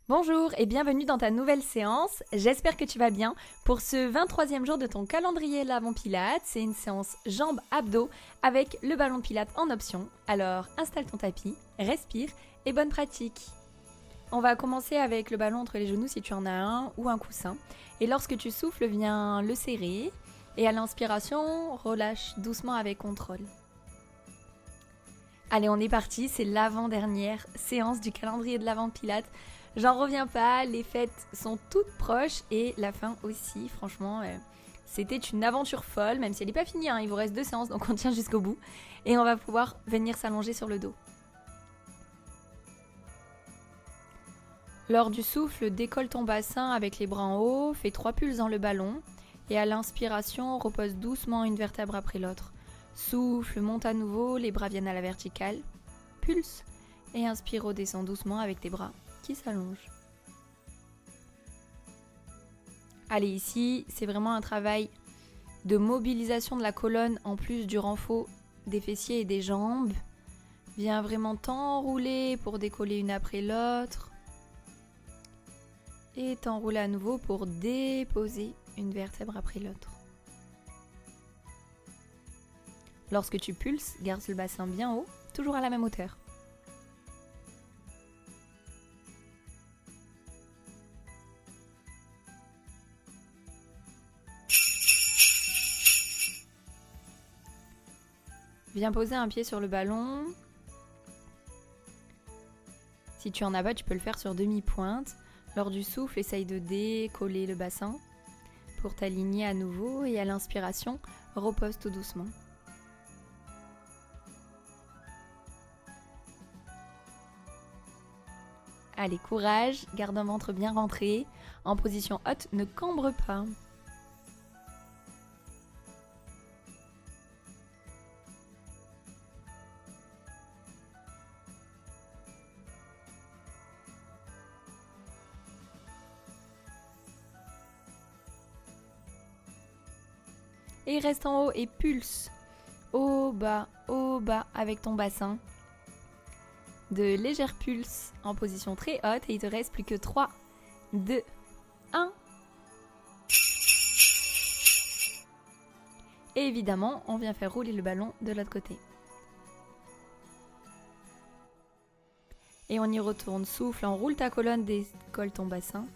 Bonjour et bienvenue dans ta nouvelle séance. J'espère que tu vas bien. Pour ce 23e jour de ton calendrier l'avant pilates, c'est une séance jambes abdos avec le ballon de pilates en option. Alors installe ton tapis, respire et bonne pratique. On va commencer avec le ballon entre les genoux si tu en as un ou un coussin. Et lorsque tu souffles, viens le serrer et à l'inspiration, relâche doucement avec contrôle. Allez, on est parti, c'est l'avant-dernière séance du calendrier de l'avant pilates. J'en reviens pas, les fêtes sont toutes proches et la fin aussi, franchement, c'était une aventure folle, même si elle n'est pas finie, il vous reste 2 séances, donc on tient jusqu'au bout. Et on va pouvoir venir s'allonger sur le dos. Lors du souffle, décolle ton bassin avec les bras en haut, fais 3 pulses dans le ballon. Et à l'inspiration, repose doucement une vertèbre après l'autre. Souffle, monte à nouveau, les bras viennent à la verticale. Pulse et inspire, redescends doucement avec tes bras qui s'allonge. Allez, ici, c'est vraiment un travail de mobilisation de la colonne en plus du renfort des fessiers et des jambes. Viens vraiment t'enrouler pour décoller une après l'autre. Et t'enrouler à nouveau pour déposer une vertèbre après l'autre. Lorsque tu pulses, garde le bassin bien haut, toujours à la même hauteur. Viens poser un pied sur le ballon. Si tu en as pas, tu peux le faire sur demi-pointe. Lors du souffle, essaye de décoller le bassin pour t'aligner à nouveau et à l'inspiration, repose tout doucement. Allez, courage, garde un ventre bien rentré. En position haute, ne cambre pas. Et reste en haut et pulse. Haut, bas avec ton bassin. De légères pulses en position très haute et il te reste plus que 3, 2, 1. Et évidemment, on vient faire rouler le ballon de l'autre côté. Et on y retourne. Souffle, enroule ta colonne, décolle ton bassin.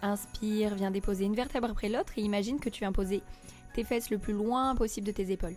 Inspire, viens déposer une vertèbre après l'autre et imagine que tu viens poser tes fesses le plus loin possible de tes épaules.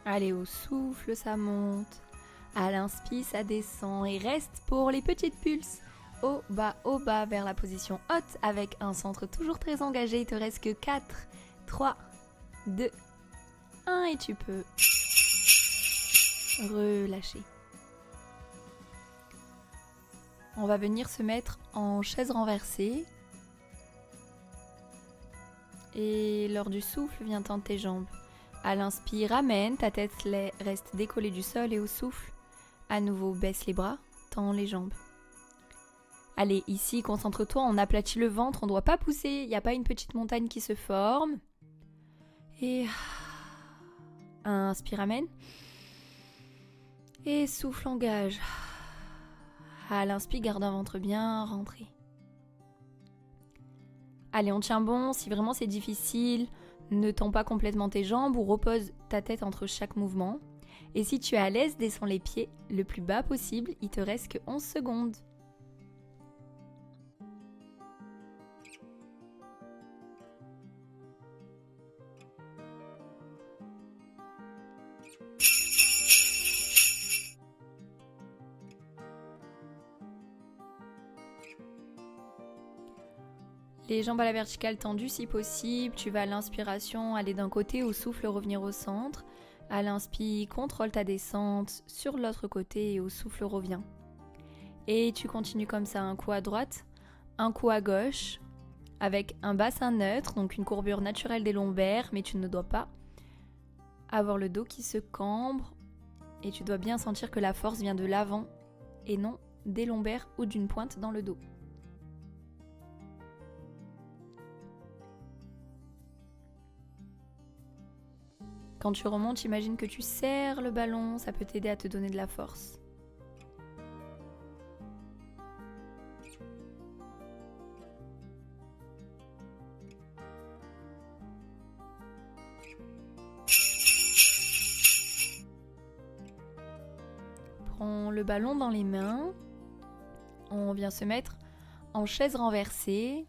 Allez, au souffle, ça monte. À l'inspire, ça descend. Et reste pour les petites pulses. Haut, bas, vers la position haute avec un centre toujours très engagé. Il te reste que 4, 3, 2, 1 et tu peux relâcher. On va venir se mettre en chaise renversée. Et lors du souffle, viens tendre tes jambes. À l'inspire, ramène, ta tête reste décollée du sol et au souffle, à nouveau baisse les bras, tends les jambes. Allez, ici, concentre-toi, on aplatit le ventre, on ne doit pas pousser, il n'y a pas une petite montagne qui se forme. Et inspire, ramène. Et souffle, engage. À l'inspire, garde un ventre bien rentré. Allez, on tient bon, si vraiment c'est difficile, ne tends pas complètement tes jambes ou repose ta tête entre chaque mouvement. Et si tu es à l'aise, descends les pieds le plus bas possible, il te reste que 11 secondes. Les jambes à la verticale tendues si possible. Tu vas à l'inspiration aller d'un côté, au souffle revenir au centre. À l'inspire, contrôle ta descente sur l'autre côté et au souffle reviens. Et tu continues comme ça, un coup à droite, un coup à gauche. avec un bassin neutre, donc une courbure naturelle des lombaires, mais tu ne dois pas avoir le dos qui se cambre et tu dois bien sentir que la force vient de l'avant et non des lombaires ou d'une pointe dans le dos. Quand tu remontes, imagine que tu serres le ballon, ça peut t'aider à te donner de la force. Prends le ballon dans les mains. On vient se mettre en chaise renversée.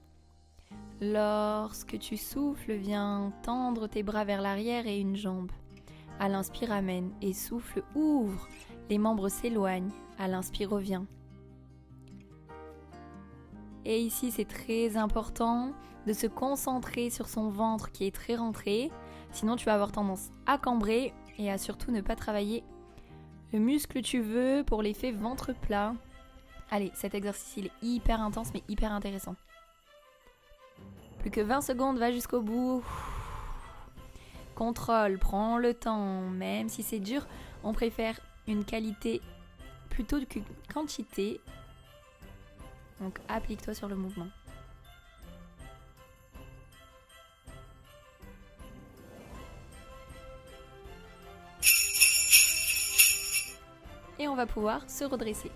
Lorsque tu souffles, viens tendre tes bras vers l'arrière et une jambe. À l'inspire, amène. Et souffle, ouvre. Les membres s'éloignent. À l'inspire, reviens. Et ici, c'est très important de se concentrer sur son ventre qui est très rentré. Sinon, tu vas avoir tendance à cambrer et à surtout ne pas travailler le muscle que tu veux pour l'effet ventre plat. Allez, cet exercice, il est hyper intense mais hyper intéressant. Plus que 20 secondes, va jusqu'au bout. Contrôle, prends le temps. Même si c'est dur, on préfère une qualité plutôt qu'une quantité. Donc applique-toi sur le mouvement. Et on va pouvoir se redresser.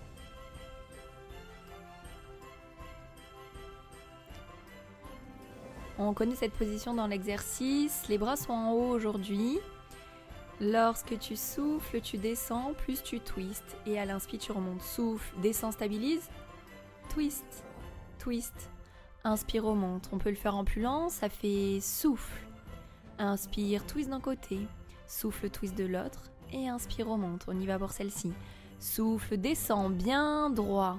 On connaît cette position dans l'exercice. Les bras sont en haut aujourd'hui. Lorsque tu souffles, tu descends, plus tu twistes. Et à l'inspire, tu remontes. Souffle, descends, stabilise. Twist, twist. Inspire, remonte. On peut le faire en plus lent, ça fait souffle. Inspire, twist d'un côté. Souffle, twist de l'autre. Et inspire, remonte. On y va pour celle-ci. Souffle, descend, bien droit.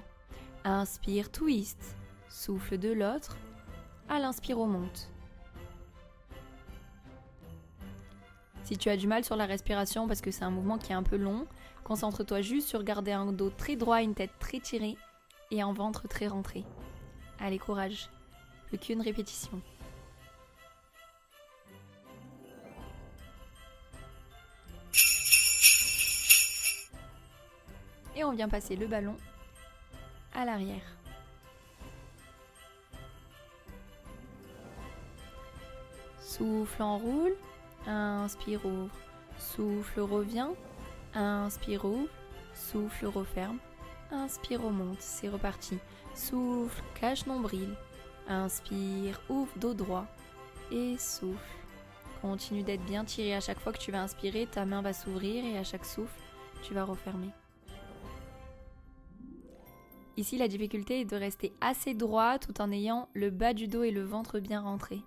Inspire, twist. Souffle de l'autre. À l'inspire, remonte. Si tu as du mal sur la respiration parce que c'est un mouvement qui est un peu long, concentre-toi juste sur garder un dos très droit, une tête très tirée et un ventre très rentré. Allez, courage. Plus qu'une répétition. Et on vient passer le ballon à l'arrière. Souffle, enroule. Inspire, ouvre. Souffle, revient. Inspire, ouvre. Souffle, referme. Inspire, remonte. C'est reparti. Souffle, cache nombril. Inspire, ouvre, dos droit. Et souffle. Continue d'être bien tiré. À chaque fois que tu vas inspirer, ta main va s'ouvrir et à chaque souffle, tu vas refermer. Ici, la difficulté est de rester assez droit tout en ayant le bas du dos et le ventre bien rentrés.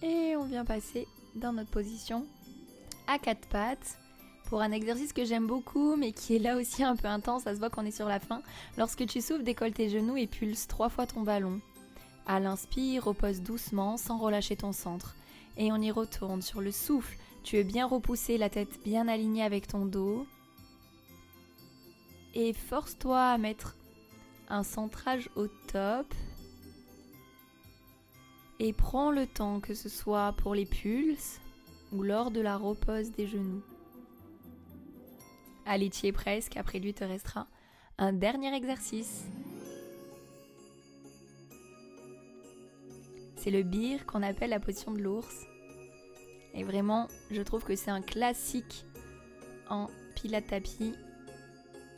Et on vient passer dans notre position à quatre pattes pour un exercice que j'aime beaucoup mais qui est là aussi un peu intense, ça se voit qu'on est sur la fin. Lorsque tu souffles, décolle tes genoux et pulse 3 fois ton ballon. À l'inspire, repose doucement sans relâcher ton centre. Et on y retourne sur le souffle. Tu es bien repoussé, la tête bien alignée avec ton dos. Et force-toi à mettre un centrage au top. Et prends le temps, que ce soit pour les pulses ou lors de la repose des genoux. Allez, tu y es presque, après lui te restera un dernier exercice. C'est le bir qu'on appelle la position de l'ours. Et vraiment, je trouve que c'est un classique en pilates tapis,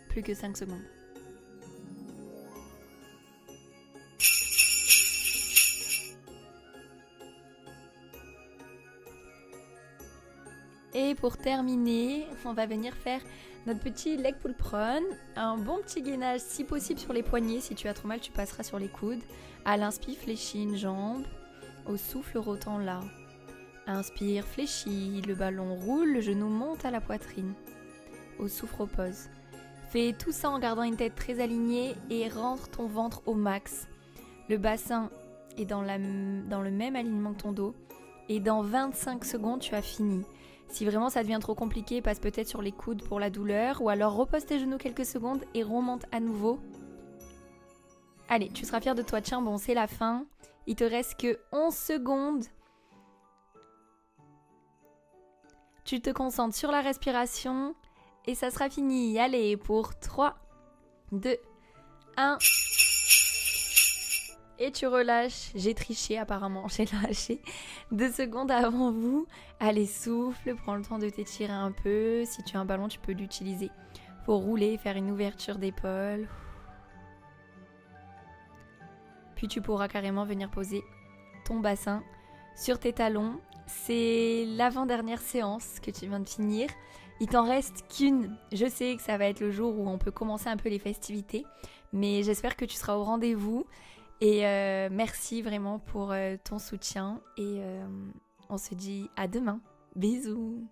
plus que 5 secondes. Et pour terminer, on va venir faire notre petit leg pull prone. Un bon petit gainage si possible sur les poignets. Si tu as trop mal, tu passeras sur les coudes. À l'inspire, fléchis une jambe. Au souffle, rotant là. Inspire, fléchis, le ballon roule, le genou monte à la poitrine. au souffre-repose. Fais tout ça en gardant une tête très alignée et rentre ton ventre au max. Le bassin est dans le même alignement que ton dos. Et dans 25 secondes, tu as fini. Si vraiment ça devient trop compliqué, passe peut-être sur les coudes pour la douleur. Ou alors repose tes genoux quelques secondes et remonte à nouveau. Allez, tu seras fier de toi. Tiens, bon, c'est la fin. Il te reste que 11 secondes. Tu te concentres sur la respiration. Et ça sera fini. Allez, pour 3, 2, 1... Et tu relâches. J'ai triché apparemment, j'ai lâché 2 secondes avant vous. Allez, souffle, prends le temps de t'étirer un peu. Si tu as un ballon, tu peux l'utiliser. Faut rouler, faire une ouverture d'épaule. Puis tu pourras carrément venir poser ton bassin sur tes talons. C'est l'avant-dernière séance que tu viens de finir. Il t'en reste qu'une. Je sais que ça va être le jour où on peut commencer un peu les festivités. Mais j'espère que tu seras au rendez-vous. Et merci vraiment pour ton soutien et on se dit à demain. Bisous.